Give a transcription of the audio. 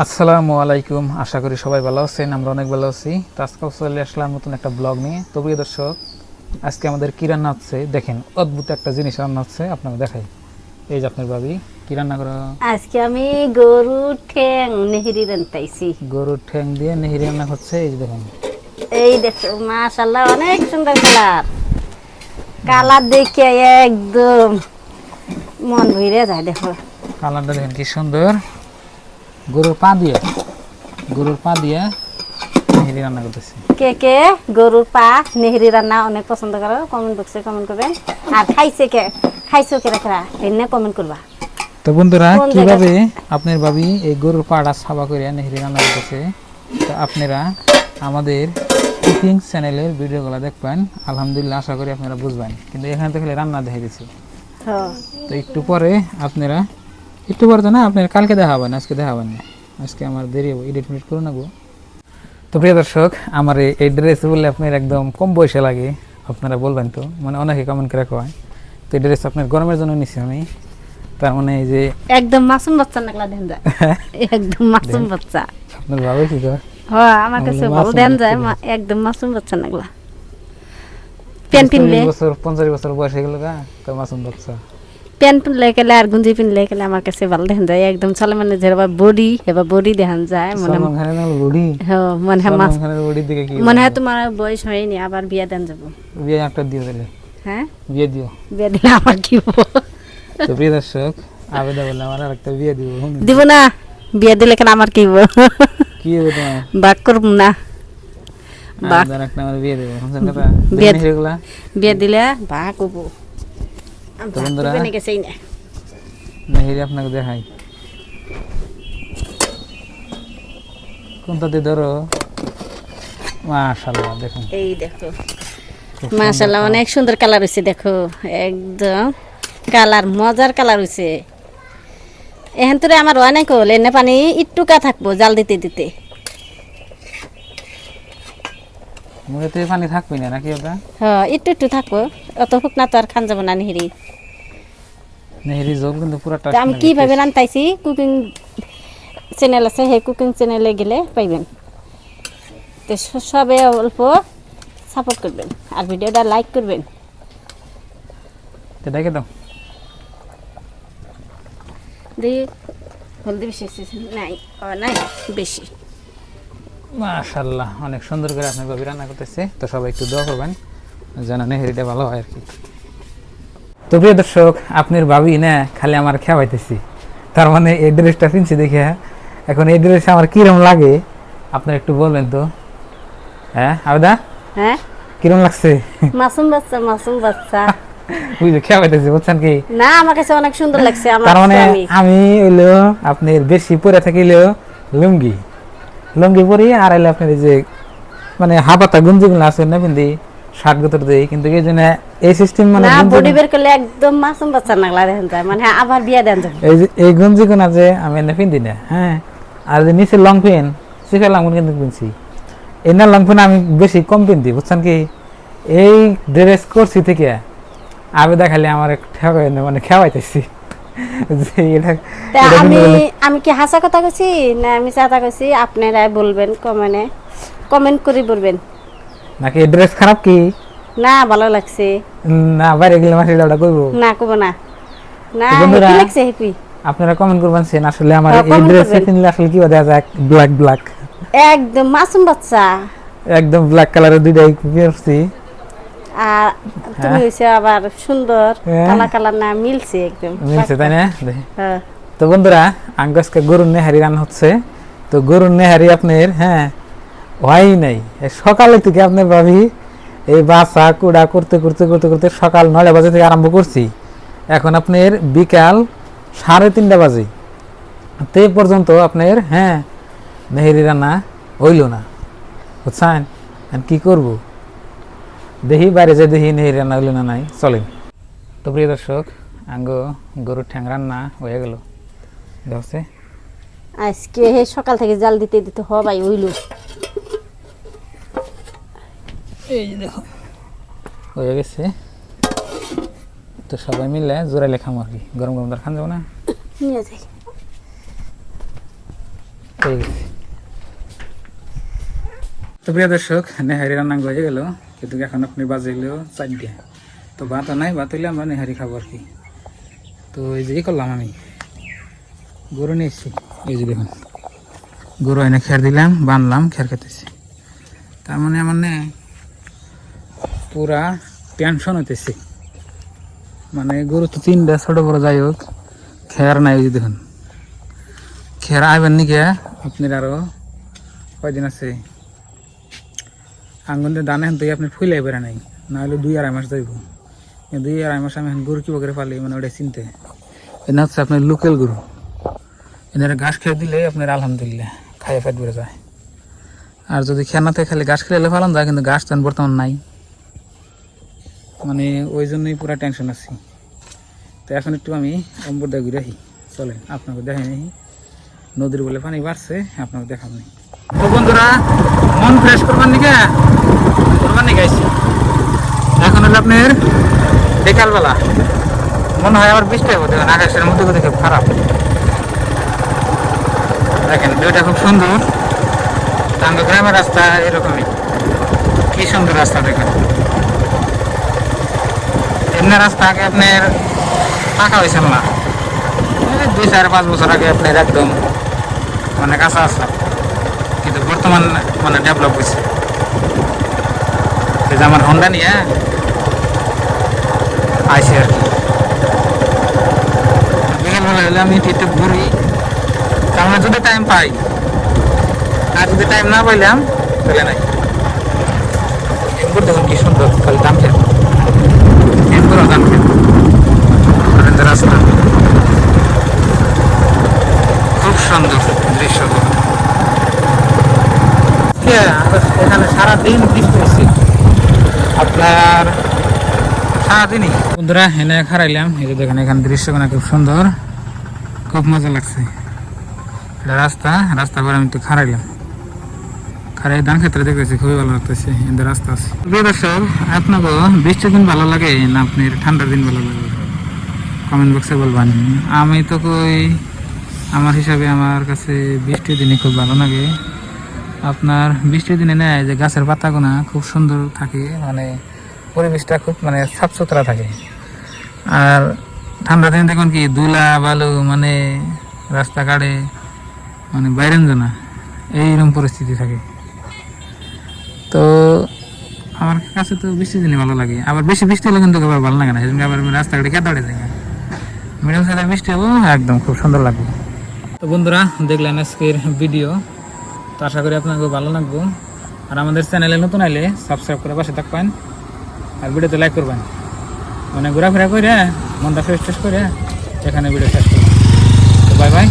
আসসালামু আলাইকুম, আশা করি সবাই ভালো আছেন। আমরা অনেক ভালো আছি। তো আজকে চলে আসলাম নতুন একটা ব্লগ নিয়ে। তো প্রিয় দর্শক, আজকে আমাদের কি রান্না হচ্ছে দেখেন, অদ্ভুত একটা জিনিস রান্না হচ্ছে, আপনাকে দেখাই। এই যে আপনার ভাবি কি রান্না করো? আজকে আমি গরুর ঠ্যাং নেহেরি রান্তাইছি। গরুর ঠ্যাং দিয়ে নেহেরি রান্না হচ্ছে। এই যে দেখেন, এই দেখো মাশাআল্লাহ অনেক সুন্দর কালার। কালার দেখে একদম মন ভরে যায়। দেখো কালারটা দেখেন কি সুন্দর। গরুর পা দিয়ে নেহেরি রান্না করতেছি। কে কে গরুর পা নেহেরি রান্না অনেক পছন্দ করো কমেন্ট বক্সে কমেন্ট করবেন। আর খাইছো কে রাখা এনে কমেন্ট করবা। তো বন্ধুরা, কোন কিভাবে আপনার ভাবি এই গরুর পাড়া সাবা করে নেহেরি রান্না করতেছে, তো আপনারা আমাদের কুকিং চ্যানেলের ভিডিওগুলো দেখবেন। আলহামদুলিল্লাহ, আশা করি আপনারা বুঝবেন। কিন্তু এখানে তো খালি রান্না দেখে দিচ্ছি। তো একটু পরে আপনারা, একটু পরে তো না, আপনারা কালকে দেখাবেন, আজকে দেখাবেন না। আজকে আমার দেরি হবে, এডিট মিডিট করে নেবো। তো প্রিয় দর্শক, আমার এই ড্রেস বললে আপনার একদম কম বয়সে লাগে, আপনারা বলবেন তো, মানে অনেকে কমেন্ট করে কয়। তো এই ড্রেস আপনার গরমের জন্য নিচ্ছি আমি। তার মানে এই যে একদম মাসুম বাচ্চা নাগলা দেন যায়, একদম মাসুম বাচ্চা। আপনার ভাবে কি কয়? হ্যাঁ, আমার কাছে ভালো দেন যায়, একদম মাসুম বাচ্চা নাগলা। প্যান্ট পিনলে 50 বছর বয়স হয়ে গেল গা, তো মাসুম বাচ্চা। প্যান্ট পিনলে গেলে আর গুঞ্জি পিনলে গেলে আমার কাছে ভালো দেখান যায়। একদম চলে মানে যেবা বডি এবার বডি দেখান যায়। সলমান খানের নাম বডি। হ্যাঁ, মনে হয় সলমান খানের বডির দিকে কি মনে হয় তোমার বয়স হয়নি, আবার বিয়া দেন যাবো। বিয়ে একটা দিও তাহলে। হ্যাঁ, বিয়ে দিও। বিয়া দিলে আমার কি হবো? তো প্রিয় দর্শক, আবেদা বললে আমার আর একটা বিয়ে দিব। দিব না, বিয়া দিলে কেন আমার কি হবো? কি হবে তোমার? বাক করব না। আবেদার একটা আমার বিয়ে দেবো, শুনছেন কথা? বিয়ে দেখেন এগুলা? বিয়া দিলে বাক হবো। তো বন্ধুরা, গেছেই না। মেহেরি আপনাকে দেখাই। কোনটা দিয়ে ধরো? মাশাআল্লাহ, দেখুন। এই দেখো খুব সুন্দর মাশাআল্লাহ কালার। অনেক সুন্দর কালার হয়েছে। দেখো একদম কালার মজার কালার হয়েছে। এখন তোরে আমার অনেক হল এনে পানি একটুকা থাকবো জাল দিতে দিতে। মুখেতে পানি থাকবে না নাকি ওটা? হ্যাঁ, একটু একটু থাকবো, অত হোক না তো আর খান যাবো না নেহেরি। নেহেরি জল কিন্তু পুরাটা। তো আমি কিভাবে রান্তাইছি কুকিং চ্যানেল আছে, সেই কুকিং চ্যানেলে গেলে পাইবেন। তো সবে অল্প সাপোর্ট করবেন আর ভিডিওটা লাইক করবেন। তো দেখে দাও। দিয়ে হলদি বেশি নাই, নাই বেশি। মাশাআল্লাহ, অনেক সুন্দর করে আপনার ভাবি রান্না করতেছে। তো সবাই একটু দোয়া করবেন যেন নেহেরিটা ভালো হয় আর কি। তো প্রিয় দর্শক, আপনার ভাবি না খালি আমার খাওয়াইতেছি, তার মানে এই ড্রেসটা কিনছি দেখে এখন এই ড্রেস আমার কিরম লাগে আপনার একটু বলবেন তো। হ্যাঁ আবেদা, হ্যাঁ, কিরম লাগছে? মাসুম বাচ্চা মাসুম বাচ্চা। বুঝলে খাওয়াইতেছি, বুঝছেন কি? না, আমার কাছে অনেক সুন্দর লাগছে। আমার তার মানে স্বামী। আমি হইলো আপনার বেশি পরে থাকিলেও লুঙ্গি লুঙ্গি পরি, আর হইলে আপনার এই যে মানে হাফাতা গুঞ্জিগুলো আছে না পিন্দি শার্ট গোতর দেই, কিন্তু এই জন্য এই সিস্টেম মানে না, বডি বের করলে একদম মাসুম বাচ্চা নাগলা দেখেন যায়, মানে আবার বিয়া দেন যাবে। এই যে এই গঞ্জিগুনা যে আমি এনে পিন্দি না, হ্যাঁ, আর যে নিচে লং পেন সিফে লং কিন্তু পিনছি, এই না লং পেন আমি বেশি কম পিন্দি, বুঝছেন কি? এই ড্রেস করছি থেকে আবেদা খালি আমার ঠেকাই না, মানে খেয়াইতেছি যে এটা তা আমি কি হাসা কথা কইছি না আমি চাতা কইছি? আপনারাই বলবেন, কমেন্ট করে বলবেন। নাকি ড্রেস খারাপ কি না, ভালো লাগছে। না, বাইরে গেলে মাসে ওটা করবো না কব না। না, বন্ধুরা, কি লাগছে হেপি? আপনারা কমেন্ট করবেন সেন আসলে আমার হ্যাঁ, এই comment ড্রেস করবেন। কিনলে আসলে কি দেখা যায় ব্ল্যাক ব্ল্যাক, একদম মাসুম বাচ্চা। একদম ব্ল্যাক কালারের দুইটাই পরছি। আর তুমি হইছে আবার সুন্দর, হ্যাঁ। কালা কালার না মিলছে একদম। মিলছে তাই না? হ্যাঁ, তো বন্ধুরা, আজকে গরুর নেহারি রান্না হচ্ছে। তো গরুর নেহারি আপনার হ্যাঁ হয় নাই, সকালে থেকে আপনার ভাবি এই বাসা কুড়া করতে করতে করতে করতে সকাল 9টা বাজে থেকে আরম্ভ করছি, এখন আপনার বিকাল 3:30 বাজে, তো এই পর্যন্ত আপনার হ্যাঁ নেহেরি রান্না হইল না, বুঝছেন? কি করব, দেখি বাইরে যে দেখি নেহেরি রান্না হইল না নাই, চলেন। তো প্রিয় দর্শক, আঙ্গ গরুর ঠ্যাং রান্না হয়ে গেল দেখছে। আজকে সকাল থেকে জাল দিতে দিতে হবাই হইল। এই যে দেখো হয়ে গেছে। তো সবাই মিলে জোরাইলে খাম আর কি, গরম গরম তার খান যাবো না। নিয়ে যাই। পেয়ে গেছি। তো প্রিয় দর্শক, নেহারি রান্না হয়ে গেল, কিন্তু এখন আপনি বাজাইলেও 4টা। তো ভাত নাই, ভাত হইলে আমরা নেহারি খাবো আর কি। তো এই যে করলাম, আমি গরু নিয়ে এসেছি, এই যে দেখুন গরু এনে খের দিলাম, বানলাম, খের খেতেছি। তার মানে আমার পুরা টেনশন হইতেছে। মানে গরু তো 3টা, ছোট বড় যাই হোক, খের নাই। ওই যে দেখুন খের আইবেন নাকি আপনার আরো কয়দিন আছে। আঙ্গুনের দানা এখন তো আপনি ফুলে বেড়া নাই, না হলে 2-2.5 মাস যাইব। 2-2.5 মাস আমি এখন গরু কি করে পালি, মানে ওটা চিনতে। এটা হচ্ছে আপনার লোকাল গরু, এনারা ঘাস খেয়ে দিলে আপনার আলহামদুলিল্লাহ খাইয়ে পেট বেড়ে যায়। আর যদি খেয়ে না থাকে খালি ঘাস খেলে ফালান যায়, কিন্তু ঘাস তো বর্তমান নাই। মানে ওই জন্যই পুরা টেনশন আছি। তো এখন একটু আমি অম্বরদা ঘুরে আসি, চলেন আপনাকে দেখাই নেই। নদীর বলে পানি বাড়ছে, আপনাকে দেখাব নেই। তো বন্ধুরা, মন ফ্রেশ করবার নিকে আইছি। এখন হলো আপনার বিকালবেলা, মনে হয় আমার বৃষ্টি হবে। দেখুন আকাশের মধ্যে দেখে খারাপ। দেখেন ভিউটা খুব সুন্দর। আমাদের গ্রামের রাস্তা এরকমই, কি সুন্দর রাস্তা দেখেন। এমনি রাস্তা আগে আপনার পাকা হয়েছিল না, 2-4-5 বছর আগে আপনার একদম মানে কাঁচা আসলাম, কিন্তু বর্তমান মানে ডেভেলপ হয়েছে। এই যে আমার হন্ডা নিয়ে আইসি আর কি। বিকেলবেলা হলে আমি একটু ঘুরি, তাহলে যদি টাইম পাই। আর যদি টাইম না পাইলাম তাহলে নাই। এমপুর দেখুন কি সুন্দর, খালি দাম খেত, এমপুরও দাম খেত। রাস্তা খুব সুন্দর দৃশ্য। এখানে সারাদিন বৃষ্টি হচ্ছে আপনার, সারাদিনই। বন্ধুরা এনে খারাইলাম, এই যে দেখেন এখানে দৃশ্যগুলো খুব সুন্দর, খুব মজা লাগছে। এটা রাস্তা করে আমি একটু খারাইলাম, খারাই ধান ক্ষেত্রে দেখেছি, খুবই ভালো লাগতেছে। এদের রাস্তা আছে। প্রিয় দর্শক, আপনাকে বৃষ্টির দিন ভালো লাগে না আপনার ঠান্ডার দিন ভালো লাগে, কমেন্ট বক্সে বলবেন। আমি তো কই, আমার হিসাবে আমার কাছে বৃষ্টির দিনে খুব ভালো লাগে। আপনার বৃষ্টির দিনে নেয় যে গাছের পাতাগুনা খুব সুন্দর থাকে, মানে পরিবেশটা খুব মানে সাফ সুতরা থাকে। আর ঠান্ডা দিনে দেখুন কি ধুলা বালু, মানে রাস্তাঘাটে মানে বাইরেন জানা, এইরকম পরিস্থিতি থাকে। তো আমার কাছে তো বৃষ্টির দিনে ভালো লাগে। আবার বেশি বৃষ্টি হলে কিন্তু আবার ভালো লাগে না, সেজন্য আবার রাস্তাঘাটে কেদাড়ে যায়। মিডিয়াম সাইজের বৃষ্টি হবো, একদম খুব সুন্দর লাগবে। তো বন্ধুরা, দেখলেন আজকের ভিডিও। তো আশা করি আপনাকে ভালো লাগবো। আর আমাদের চ্যানেলে নতুন আইলে সাবস্ক্রাইব করে পাশে থাকবেন, আর ভিডিওতে লাইক করবেন। মানে ঘোরাফেরা করে মনটা ফ্রেশ করে এখানে ভিডিও শেষ করবেন। তো বাই বাই।